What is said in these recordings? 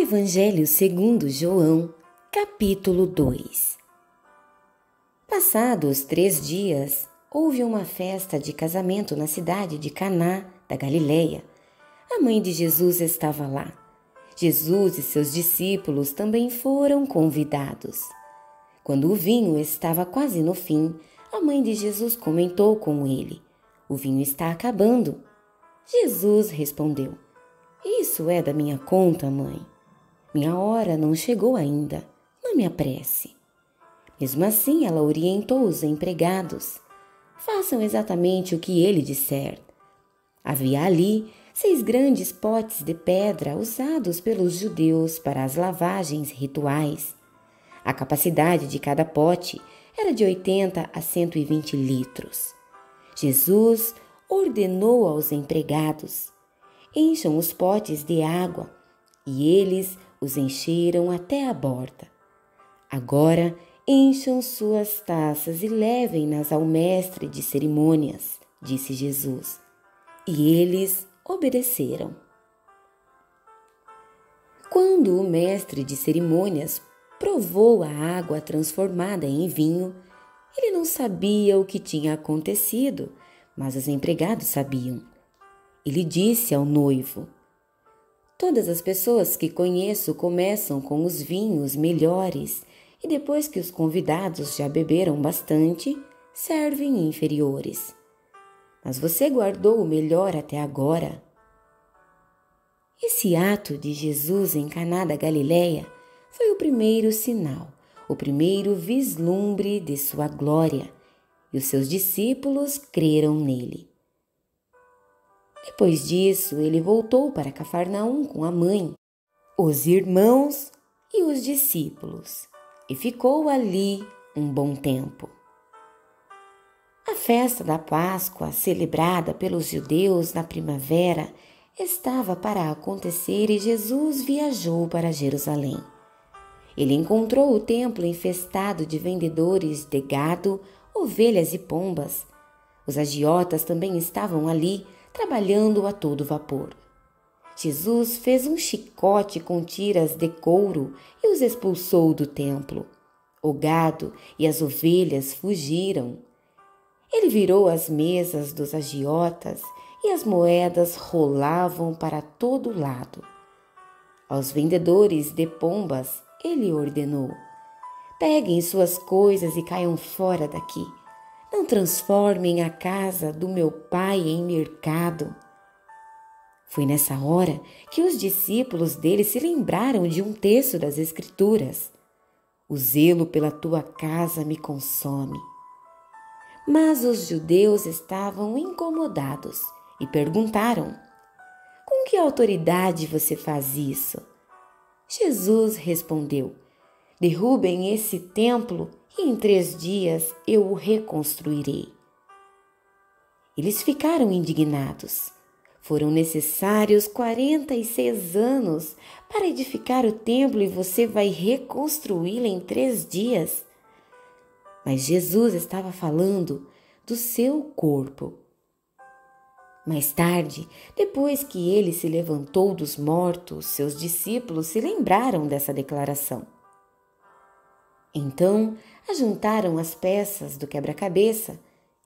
Evangelho segundo João, capítulo 2. Passados 3 dias, houve uma festa de casamento na cidade de Caná da Galileia. A mãe de Jesus estava lá. Jesus e seus discípulos também foram convidados. Quando o vinho estava quase no fim, a mãe de Jesus comentou com ele: "O vinho está acabando." Jesus respondeu: "Isso é da minha conta, mãe. Minha hora não chegou ainda, não me apresse." Mesmo assim, ela orientou os empregados: "Façam exatamente o que ele disser." Havia ali 6 grandes potes de pedra usados pelos judeus para as lavagens rituais. A capacidade de cada pote era de 80 a 120 litros. Jesus ordenou aos empregados: "Encham os potes de água." E eles os encheram até a borda. "Agora encham suas taças e levem-nas ao mestre de cerimônias", disse Jesus. E eles obedeceram. Quando o mestre de cerimônias provou a água transformada em vinho, ele não sabia o que tinha acontecido, mas os empregados sabiam. Ele disse ao noivo: "Todas as pessoas que conheço começam com os vinhos melhores e depois que os convidados já beberam bastante, servem inferiores. Mas você guardou o melhor até agora." Esse ato de Jesus em Caná da Galileia foi o primeiro sinal, o primeiro vislumbre de sua glória, e os seus discípulos creram nele. Depois disso, ele voltou para Cafarnaum com a mãe, os irmãos e os discípulos, e ficou ali um bom tempo. A festa da Páscoa, celebrada pelos judeus na primavera, estava para acontecer e Jesus viajou para Jerusalém. Ele encontrou o templo infestado de vendedores de gado, ovelhas e pombas. Os agiotas também estavam ali, trabalhando a todo vapor. Jesus fez um chicote com tiras de couro e os expulsou do templo. O gado e as ovelhas fugiram. Ele virou as mesas dos agiotas e as moedas rolavam para todo lado. Aos vendedores de pombas, ele ordenou: "Peguem suas coisas e caiam fora daqui. Não transformem a casa do meu pai em mercado." Foi nessa hora que os discípulos dele se lembraram de um texto das Escrituras: "O zelo pela tua casa me consome." Mas os judeus estavam incomodados e perguntaram: "Com que autoridade você faz isso?" Jesus respondeu: "Derrubem esse templo e em 3 dias eu o reconstruirei." Eles ficaram indignados. Foram necessários 46 anos para edificar o templo e você vai reconstruí-lo em 3 dias? Mas Jesus estava falando do seu corpo. Mais tarde, depois que ele se levantou dos mortos, seus discípulos se lembraram dessa declaração. Então, ajuntaram as peças do quebra-cabeça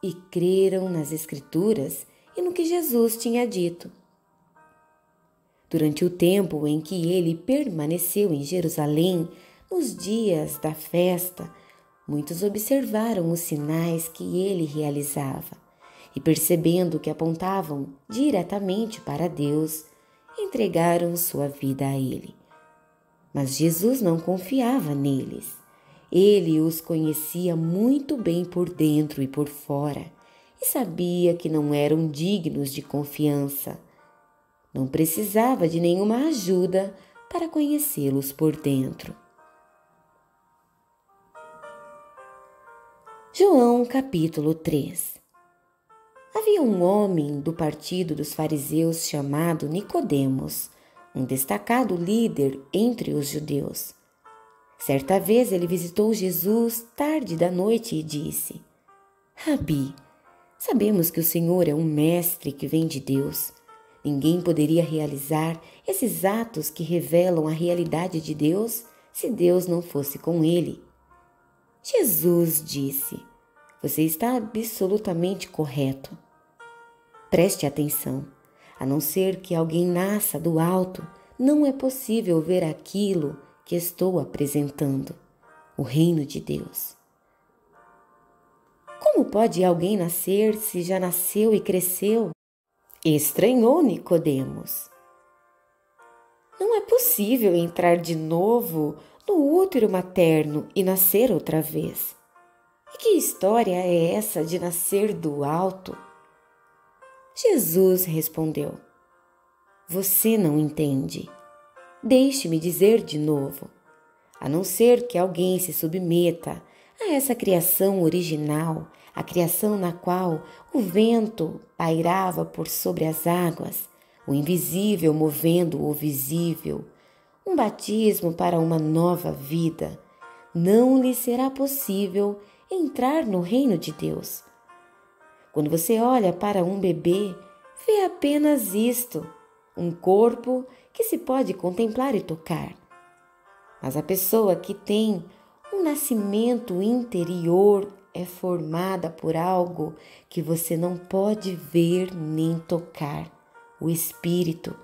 e creram nas Escrituras e no que Jesus tinha dito. Durante o tempo em que ele permaneceu em Jerusalém, nos dias da festa, muitos observaram os sinais que ele realizava e, percebendo que apontavam diretamente para Deus, entregaram sua vida a ele. Mas Jesus não confiava neles. Ele os conhecia muito bem por dentro e por fora e sabia que não eram dignos de confiança. Não precisava de nenhuma ajuda para conhecê-los por dentro. João capítulo 3. Havia um homem do partido dos fariseus chamado Nicodemos, um destacado líder entre os judeus. Certa vez ele visitou Jesus tarde da noite e disse: "Rabi, sabemos que o Senhor é um mestre que vem de Deus. Ninguém poderia realizar esses atos que revelam a realidade de Deus se Deus não fosse com ele. Jesus disse: "Você está absolutamente correto. Preste atenção. A não ser que alguém nasça do alto, não é possível ver aquilo que estou apresentando, o reino de Deus." Como pode alguém nascer se já nasceu e cresceu? Estranhou Nicodemos. Não é possível entrar de novo no útero materno e nascer outra vez. E que história é essa de nascer do alto? Jesus respondeu: "Você não entende. Deixe-me dizer de novo. A não ser que alguém se submeta a essa criação original, a criação na qual o vento pairava por sobre as águas, o invisível movendo o visível, um batismo para uma nova vida, não lhe será possível entrar no reino de Deus. Quando você olha para um bebê, vê apenas isto, um corpo que se pode contemplar e tocar. Mas a pessoa que tem um nascimento interior é formada por algo que você não pode ver nem tocar, o espírito,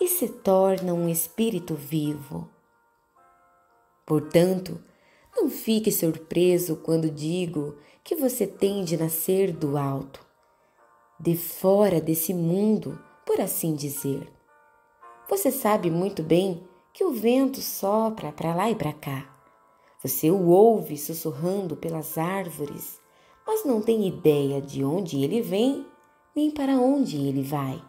e se torna um espírito vivo. Portanto, não fique surpreso quando digo que você tem de nascer do alto, de fora desse mundo, por assim dizer. Você sabe muito bem que o vento sopra para lá e para cá. Você o ouve sussurrando pelas árvores, mas não tem ideia de onde ele vem nem para onde ele vai.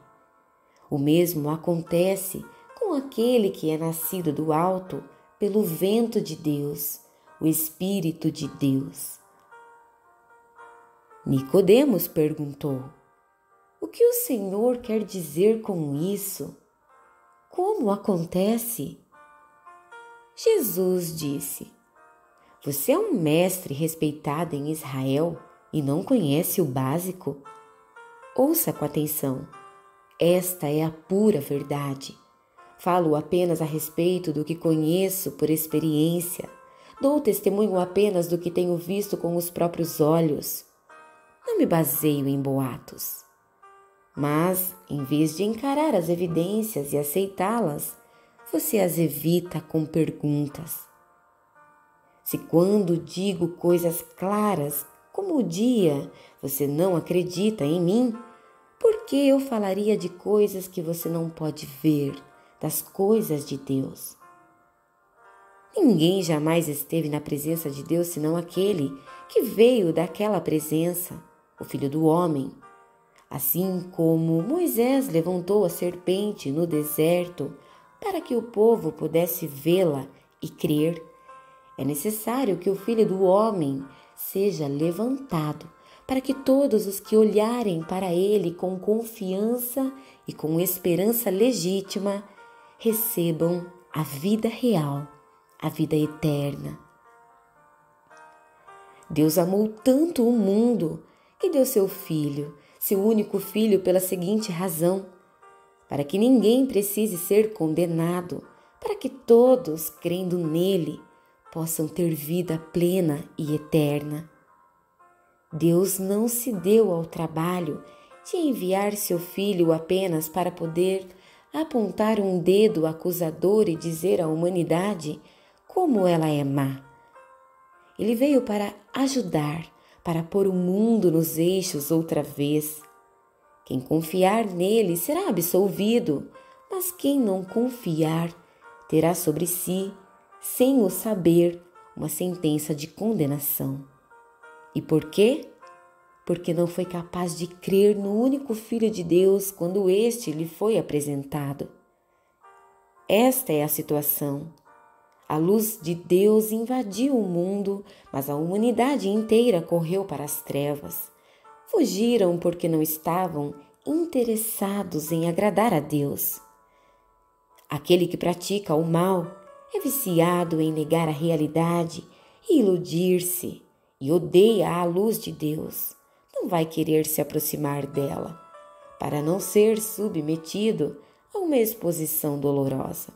O mesmo acontece com aquele que é nascido do alto pelo vento de Deus, o Espírito de Deus. Nicodemos perguntou: "O que o Senhor quer dizer com isso? Como acontece?" Jesus disse: "Você é um mestre respeitado em Israel e não conhece o básico? Ouça com atenção. Esta é a pura verdade. Falo apenas a respeito do que conheço por experiência. Dou testemunho apenas do que tenho visto com os próprios olhos. Não me baseio em boatos. Mas, em vez de encarar as evidências e aceitá-las, você as evita com perguntas. Se quando digo coisas claras, como o dia, você não acredita em mim, por que eu falaria de coisas que você não pode ver, das coisas de Deus? Ninguém jamais esteve na presença de Deus senão aquele que veio daquela presença, o Filho do Homem. Assim como Moisés levantou a serpente no deserto para que o povo pudesse vê-la e crer, é necessário que o Filho do Homem seja levantado para que todos os que olharem para ele com confiança e com esperança legítima recebam a vida real, a vida eterna. Deus amou tanto o mundo que deu seu Filho, seu único Filho, pela seguinte razão: para que ninguém precise ser condenado, para que todos, crendo nele, possam ter vida plena e eterna. Deus não se deu ao trabalho de enviar seu Filho apenas para poder apontar um dedo acusador e dizer à humanidade como ela é má. Ele veio para ajudar, para pôr o mundo nos eixos outra vez. Quem confiar nele será absolvido, mas quem não confiar terá sobre si, sem o saber, uma sentença de condenação. E por quê? Porque não foi capaz de crer no único Filho de Deus quando este lhe foi apresentado. Esta é a situação. A luz de Deus invadiu o mundo, mas a humanidade inteira correu para as trevas. Fugiram porque não estavam interessados em agradar a Deus. Aquele que pratica o mal é viciado em negar a realidade e iludir-se, e odeia a luz de Deus. Não vai querer se aproximar dela. para não ser submetido a uma exposição dolorosa.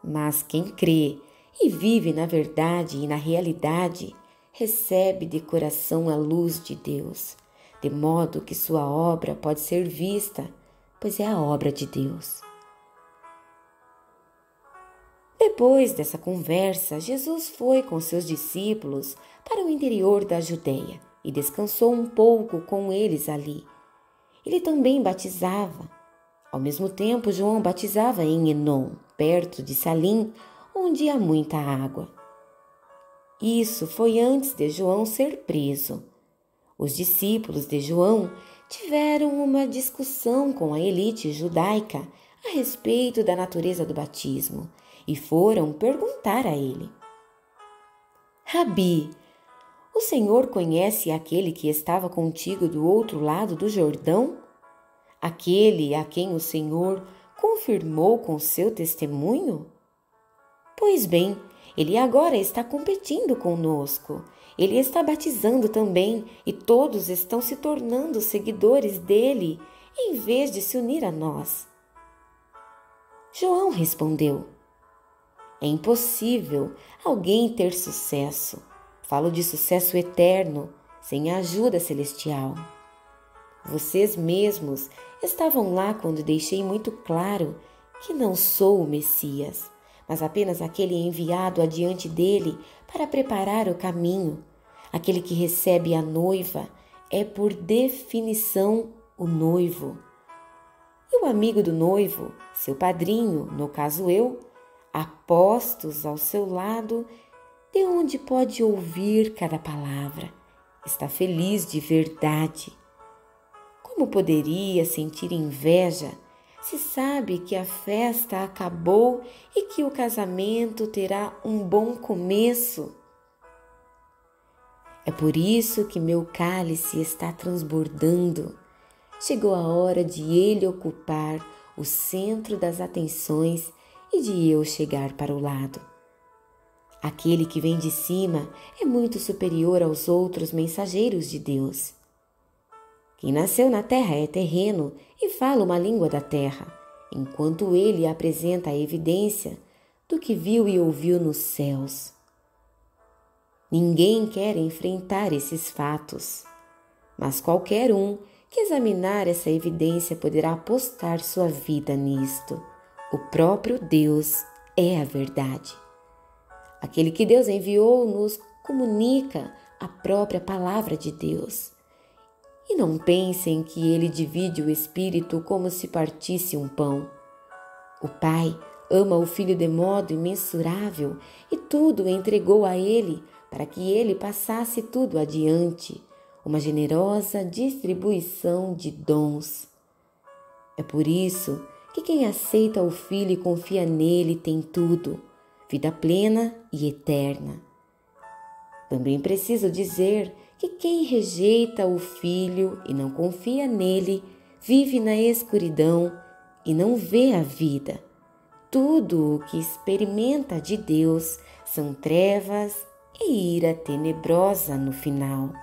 Mas quem crê e vive na verdade e na realidade, recebe de coração a luz de Deus, de modo que sua obra pode ser vista, pois é a obra de Deus. Depois dessa conversa, Jesus foi com seus discípulos para o interior da Judeia e descansou um pouco com eles ali. Ele também batizava. Ao mesmo tempo, João batizava em Enom, perto de Salim, onde há muita água. Isso foi antes de João ser preso. Os discípulos de João tiveram uma discussão com a elite judaica a respeito da natureza do batismo e foram perguntar a ele: Rabi, o Senhor conhece aquele que estava contigo do outro lado do Jordão? Aquele a quem o Senhor confirmou com seu testemunho? Pois bem, ele agora está competindo conosco. Ele está batizando também e todos estão se tornando seguidores dele em vez de se unir a nós. João respondeu: É impossível alguém ter sucesso. Falo de sucesso eterno, sem a ajuda celestial. Vocês mesmos estavam lá quando deixei muito claro que não sou o Messias, mas apenas aquele enviado adiante dele para preparar o caminho. Aquele que recebe a noiva é, por definição, o noivo. E o amigo do noivo, seu padrinho, no caso eu, apostos ao seu lado, de onde pode ouvir cada palavra, está feliz de verdade. Como poderia sentir inveja se sabe que a festa acabou e que o casamento terá um bom começo? É por isso que meu cálice está transbordando. Chegou a hora de ele ocupar o centro das atenções e de eu chegar para o lado. Aquele que vem de cima é muito superior aos outros mensageiros de Deus. Quem nasceu na terra é terreno e fala uma língua da terra, enquanto ele apresenta a evidência do que viu e ouviu nos céus. Ninguém quer enfrentar esses fatos, mas qualquer um que examinar essa evidência poderá apostar sua vida nisto. O próprio Deus é a verdade. Aquele que Deus enviou nos comunica a própria palavra de Deus. E não pensem que ele divide o Espírito como se partisse um pão. O Pai ama o Filho de modo imensurável e tudo entregou a ele para que ele passasse tudo adiante, uma generosa distribuição de dons. É por isso que quem aceita o Filho e confia nele tem tudo, vida plena e eterna. Também preciso dizer que quem rejeita o Filho e não confia nele, vive na escuridão e não vê a vida. Tudo o que experimenta de Deus são trevas e ira tenebrosa no final.